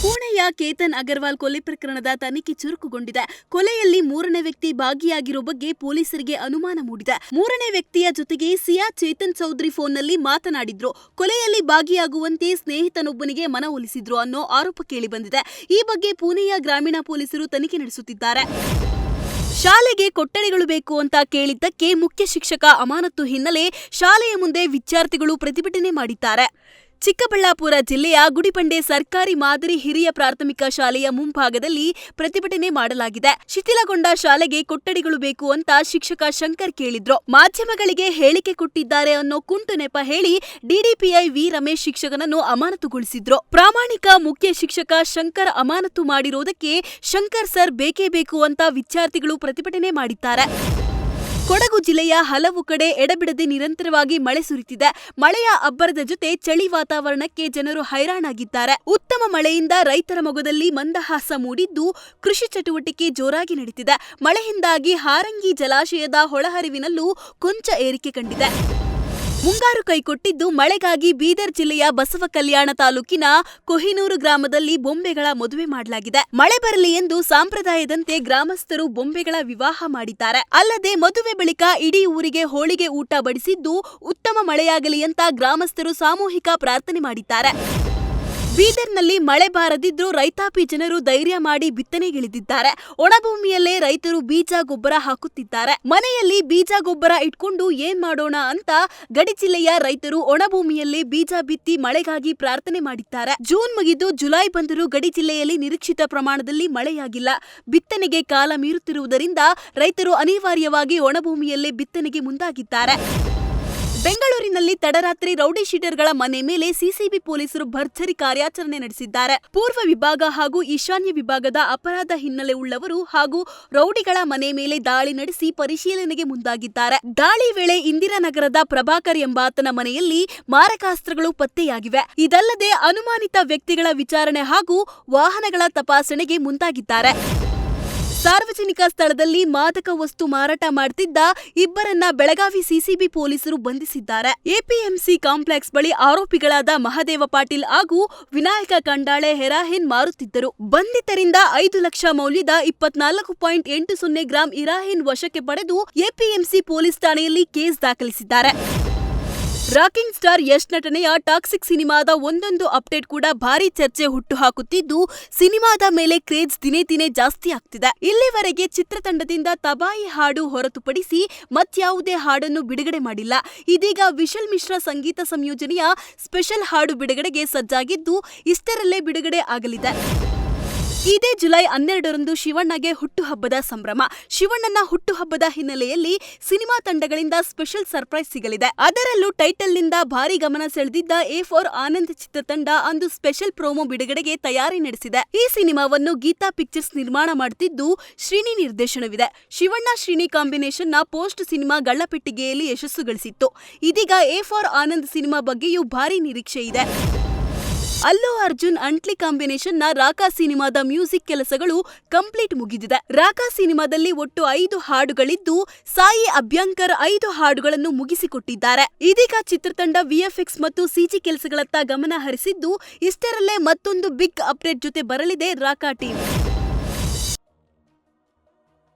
ಪುಣೆಯ ಕೇತನ್ ಅಗರ್ವಾಲ್ ಕೊಲೆ ಪ್ರಕರಣದ ತನಿಖೆ ಚುರುಕುಗೊಂಡಿದೆ. ಕೊಲೆಯಲ್ಲಿ ಮೂರನೇ ವ್ಯಕ್ತಿ ಭಾಗಿಯಾಗಿರೋ ಬಗ್ಗೆ ಪೊಲೀಸರಿಗೆ ಅನುಮಾನ ಮೂಡಿದೆ. ಮೂರನೇ ವ್ಯಕ್ತಿಯ ಜೊತೆಗೆ ಸಿಯಾ ಚೇತನ್ ಚೌಧರಿ ಫೋನ್ನಲ್ಲಿ ಮಾತನಾಡಿದ್ರು. ಕೊಲೆಯಲ್ಲಿ ಭಾಗಿಯಾಗುವಂತೆ ಸ್ನೇಹಿತನೊಬ್ಬನಿಗೆ ಮನವೊಲಿಸಿದ್ರು ಅನ್ನೋ ಆರೋಪ ಕೇಳಿಬಂದಿದೆ. ಈ ಬಗ್ಗೆ ಪುಣೆಯ ಗ್ರಾಮೀಣ ಪೊಲೀಸರು ತನಿಖೆ ನಡೆಸುತ್ತಿದ್ದಾರೆ. ಶಾಲೆಗೆ ಕೊಠಡಿಗಳು ಬೇಕು ಅಂತ ಕೇಳಿದ್ದಕ್ಕೆ ಮುಖ್ಯ ಶಿಕ್ಷಕ ಅಮಾನತು ಹಿನ್ನೆಲೆ ಶಾಲೆಯ ಮುಂದೆ ವಿದ್ಯಾರ್ಥಿಗಳು ಪ್ರತಿಭಟನೆ ಮಾಡಿದ್ದಾರೆ. ಚಿಕ್ಕಬಳ್ಳಾಪುರ ಜಿಲ್ಲೆಯ ಗುಡಿಬಂಡೆ ಸರ್ಕಾರಿ ಮಾದರಿ ಹಿರಿಯ ಪ್ರಾಥಮಿಕ ಶಾಲೆಯ ಮುಂಭಾಗದಲ್ಲಿ ಪ್ರತಿಭಟನೆ ಮಾಡಲಾಗಿದೆ. ಶಿಥಿಲಗೊಂಡ ಶಾಲೆಗೆ ಕೊಠಡಿಗಳು ಬೇಕು ಅಂತ ಶಿಕ್ಷಕ ಶಂಕರ್ ಕೇಳಿದ್ರು. ಮಾಧ್ಯಮಗಳಿಗೆ ಹೇಳಿಕೆ ಕೊಟ್ಟಿದ್ದಾರೆ ಅನ್ನೋ ಕುಂಟು ನೆಪ ಹೇಳಿ ಡಿಡಿಪಿಐ ವಿ ರಮೇಶ್ ಶಿಕ್ಷಕನನ್ನು ಅಮಾನತುಗೊಳಿಸಿದ್ರು. ಪ್ರಾಮಾಣಿಕ ಮುಖ್ಯ ಶಿಕ್ಷಕ ಶಂಕರ್ ಅಮಾನತು ಮಾಡಿರೋದಕ್ಕೆ ಶಂಕರ್ ಸರ್ ಬೇಕೇ ಬೇಕು ಅಂತ ವಿದ್ಯಾರ್ಥಿಗಳು ಪ್ರತಿಭಟನೆ ಮಾಡಿದ್ದಾರೆ. ಕೊಡಗು ಜಿಲ್ಲೆಯ ಹಲವು ಕಡೆ ಎಡಬಿಡದೆ ನಿರಂತರವಾಗಿ ಮಳೆ ಸುರಿತಿದೆ. ಮಳೆಯ ಅಬ್ಬರದ ಜೊತೆ ಚಳಿ ವಾತಾವರಣಕ್ಕೆ ಜನರು ಹೈರಾಣಾಗಿದ್ದಾರೆ. ಉತ್ತಮ ಮಳೆಯಿಂದ ರೈತರ ಮೊಗದಲ್ಲಿ ಮಂದಹಾಸ ಮೂಡಿದ್ದು, ಕೃಷಿ ಚಟುವಟಿಕೆ ಜೋರಾಗಿ ನಡೀತಿದೆ. ಮಳೆಯಿಂದಾಗಿ ಹಾರಂಗಿ ಜಲಾಶಯದ ಒಳಹರಿವಿನಲ್ಲೂ ಕೊಂಚ ಏರಿಕೆ ಕಂಡಿದೆ. ಮುಂಗಾರು ಕೈಕೊಟ್ಟಿದ್ದು ಮಳೆಗಾಗಿ ಬೀದರ್ ಜಿಲ್ಲೆಯ ಬಸವಕಲ್ಯಾಣ ತಾಲೂಕಿನ ಕೊಹಿನೂರು ಗ್ರಾಮದಲ್ಲಿ ಬೊಂಬೆಗಳ ಮದುವೆ ಮಾಡಲಾಗಿದೆ. ಮಳೆ ಬರಲಿ ಎಂದು ಸಂಪ್ರದಾಯದಂತೆ ಗ್ರಾಮಸ್ಥರು ಬೊಂಬೆಗಳ ವಿವಾಹ ಮಾಡಿದ್ದಾರೆ. ಅಲ್ಲದೆ ಮದುವೆ ಬಳಿಕ ಇಡೀ ಊರಿಗೆ ಹೋಳಿಗೆ ಊಟ ಬಡಿಸಿದ್ದು, ಉತ್ತಮ ಮಳೆಯಾಗಲಿ ಅಂತ ಗ್ರಾಮಸ್ಥರು ಸಾಮೂಹಿಕ ಪ್ರಾರ್ಥನೆ ಮಾಡಿದ್ದಾರೆ. ಬೀದರ್ನಲ್ಲಿ ಮಳೆ ಬಾರದಿದ್ರೂ ರೈತಾಪಿ ಜನರು ಧೈರ್ಯ ಮಾಡಿ ಬಿತ್ತನೆಗಿಳಿದಿದ್ದಾರೆ. ಒಣಭೂಮಿಯಲ್ಲೇ ರೈತರು ಬೀಜ ಗೊಬ್ಬರ ಹಾಕುತ್ತಿದ್ದಾರೆ. ಮನೆಯಲ್ಲಿ ಬೀಜ ಗೊಬ್ಬರ ಇಟ್ಕೊಂಡು ಏನ್ ಮಾಡೋಣ ಅಂತ ಗಡಿ ಜಿಲ್ಲೆಯ ರೈತರು ಒಣಭೂಮಿಯಲ್ಲೇ ಬೀಜ ಬಿತ್ತಿ ಮಳೆಗಾಗಿ ಪ್ರಾರ್ಥನೆ ಮಾಡಿದ್ದಾರೆ. ಜೂನ್ ಮುಗಿದು ಜುಲೈ ಬಂದರೂ ಗಡಿ ಜಿಲ್ಲೆಯಲ್ಲಿ ನಿರೀಕ್ಷಿತ ಪ್ರಮಾಣದಲ್ಲಿ ಮಳೆಯಾಗಿಲ್ಲ. ಬಿತ್ತನೆಗೆ ಕಾಲ ಮೀರುತ್ತಿರುವುದರಿಂದ ರೈತರು ಅನಿವಾರ್ಯವಾಗಿ ಒಣಭೂಮಿಯಲ್ಲೇ ಬಿತ್ತನೆಗೆ ಮುಂದಾಗಿದ್ದಾರೆ. ಬೆಂಗಳೂರಿನಲ್ಲಿ ತಡರಾತ್ರಿ ರೌಡಿ ಶೀಟರ್ಗಳ ಮನೆ ಮೇಲೆ ಸಿಸಿಬಿ ಪೊಲೀಸರು ಭರ್ಜರಿ ಕಾರ್ಯಾಚರಣೆ ನಡೆಸಿದ್ದಾರೆ. ಪೂರ್ವ ವಿಭಾಗ ಹಾಗೂ ಈಶಾನ್ಯ ವಿಭಾಗದ ಅಪರಾಧ ಹಿನ್ನೆಲೆ ಉಳ್ಳವರು ಹಾಗೂ ರೌಡಿಗಳ ಮನೆ ಮೇಲೆ ದಾಳಿ ನಡೆಸಿ ಪರಿಶೀಲನೆಗೆ ಮುಂದಾಗಿದ್ದಾರೆ. ದಾಳಿ ವೇಳೆ ಇಂದಿರಾನಗರದ ಪ್ರಭಾಕರ್ ಎಂಬಾತನ ಮನೆಯಲ್ಲಿ ಮಾರಕಾಸ್ತ್ರಗಳು ಪತ್ತೆಯಾಗಿವೆ. ಇದಲ್ಲದೆ ಅನುಮಾನಿತ ವ್ಯಕ್ತಿಗಳ ವಿಚಾರಣೆ ಹಾಗೂ ವಾಹನಗಳ ತಪಾಸಣೆಗೆ ಮುಂದಾಗಿದ್ದಾರೆ. ಸಾರ್ವಜನಿಕ ಸ್ಥಳದಲ್ಲಿ ಮಾದಕ ವಸ್ತು ಮಾರಾಟ ಮಾಡುತ್ತಿದ್ದ ಇಬ್ಬರನ್ನ ಬೆಳಗಾವಿ ಸಿಸಿಬಿ ಪೊಲೀಸರು ಬಂಧಿಸಿದ್ದಾರೆ. ಎಪಿಎಂಸಿ ಕಾಂಪ್ಲೆಕ್ಸ್ ಬಳಿ ಆರೋಪಿಗಳಾದ ಮಹದೇವ ಪಾಟೀಲ್ ಹಾಗೂ ವಿನಾಯಕ ಕಂಡಾಳೆ ಹೆರಾಯಿನ್ ಮಾರುತ್ತಿದ್ದರು. ಬಂಧಿತರಿಂದ 5 ಲಕ್ಷ ಮೌಲ್ಯದ 24.80 ಗ್ರಾಂ ಹೆರಾಯಿನ್ ವಶಕ್ಕೆ ಪಡೆದು ಎಪಿಎಂಸಿ ಪೊಲೀಸ್ ಠಾಣೆಯಲ್ಲಿ ಕೇಸ್ ದಾಖಲಿಸಿದ್ದಾರೆ. ರಾಕಿಂಗ್ ಸ್ಟಾರ್ ಯಶ್ ನಟನೆಯ ಟಾಕ್ಸಿಕ್ ಸಿನಿಮಾದ ಒಂದೊಂದು ಅಪ್ಡೇಟ್ ಕೂಡ ಭಾರಿ ಚರ್ಚೆ ಹುಟ್ಟುಹಾಕುತ್ತಿದ್ದು, ಸಿನಿಮಾದ ಮೇಲೆ ಕ್ರೇಜ್ ದಿನೇ ದಿನೇ ಜಾಸ್ತಿ ಆಗ್ತಿದೆ. ಇಲ್ಲಿವರೆಗೆ ಚಿತ್ರತಂಡದಿಂದ ತಬಾಯಿ ಹಾಡು ಹೊರತುಪಡಿಸಿ ಮತ್ಯಾವುದೇ ಹಾಡನ್ನು ಬಿಡುಗಡೆ ಮಾಡಿಲ್ಲ. ಇದೀಗ ವಿಶಲ್ ಮಿಶ್ರಾ ಸಂಗೀತ ಸಂಯೋಜನೆಯ ಸ್ಪೆಷಲ್ ಹಾಡು ಬಿಡುಗಡೆಗೆ ಸಜ್ಜಾಗಿದ್ದು, ಇಷ್ಟರಲ್ಲೇ ಬಿಡುಗಡೆ ಆಗಲಿದೆ. ಇದೇ ಜುಲೈ 12ರಂದು ಶಿವಣ್ಣಗೆ ಹುಟ್ಟುಹಬ್ಬದ ಸಂಭ್ರಮ. ಶಿವಣ್ಣನ ಹುಟ್ಟುಹಬ್ಬದ ಹಿನ್ನೆಲೆಯಲ್ಲಿ ಸಿನಿಮಾ ತಂಡಗಳಿಂದ ಸ್ಪೆಷಲ್ ಸರ್ಪ್ರೈಸ್ ಸಿಗಲಿದೆ. ಅದರಲ್ಲೂ ಟೈಟಲ್ನಿಂದ ಭಾರಿ ಗಮನ ಸೆಳೆದಿದ್ದ ಎ ಫಾರ್ ಆನಂದ್ ಚಿತ್ರತಂಡ ಅಂದು ಸ್ಪೆಷಲ್ ಪ್ರೋಮೋ ಬಿಡುಗಡೆಗೆ ತಯಾರಿ ನಡೆಸಿದೆ. ಈ ಸಿನಿಮಾವನ್ನು ಗೀತಾ ಪಿಕ್ಚರ್ಸ್ ನಿರ್ಮಾಣ ಮಾಡುತ್ತಿದ್ದು, ಶ್ರೀನಿ ನಿರ್ದೇಶನವಿದೆ. ಶಿವಣ್ಣ ಶ್ರೀನಿ ಕಾಂಬಿನೇಷನ್ನ ಪೋಸ್ಟ್ ಸಿನಿಮಾ ಗಳ್ಳಪೆಟ್ಟಿಗೆಯಲ್ಲಿ ಯಶಸ್ಸು ಗಳಿಸಿತ್ತು. ಇದೀಗ ಎ ಫಾರ್ ಆನಂದ್ ಸಿನಿಮಾ ಬಗ್ಗೆಯೂ ಭಾರಿ ನಿರೀಕ್ಷೆ ಇದೆ. ಅಲ್ಲು ಅರ್ಜುನ್ ಅಂಟ್ಲಿ ಕಾಂಬಿನೇಷನ್ನ ರಾಕಾ ಸಿನಿಮಾದ ಮ್ಯೂಸಿಕ್ ಕೆಲಸಗಳು ಕಂಪ್ಲೀಟ್ ಮುಗಿದಿದೆ. ರಾಕಾ ಸಿನಿಮಾದಲ್ಲಿ ಒಟ್ಟು 5 ಹಾಡುಗಳಿದ್ದು, ಸಾಯಿ ಅಭ್ಯಂಕರ್ 5 ಹಾಡುಗಳನ್ನು ಮುಗಿಸಿಕೊಟ್ಟಿದ್ದಾರೆ. ಇದೀಗ ಚಿತ್ರತಂಡ ವಿಎಫ್ಎಕ್ಸ್ ಮತ್ತು ಸಿಜಿ ಕೆಲಸಗಳತ್ತ ಗಮನ ಹರಿಸಿದ್ದು, ಇಷ್ಟರಲ್ಲೇ ಮತ್ತೊಂದು ಬಿಗ್ ಅಪ್ಡೇಟ್ ಜೊತೆ ಬರಲಿದೆ ರಾಕಾ ಟೀಮ್.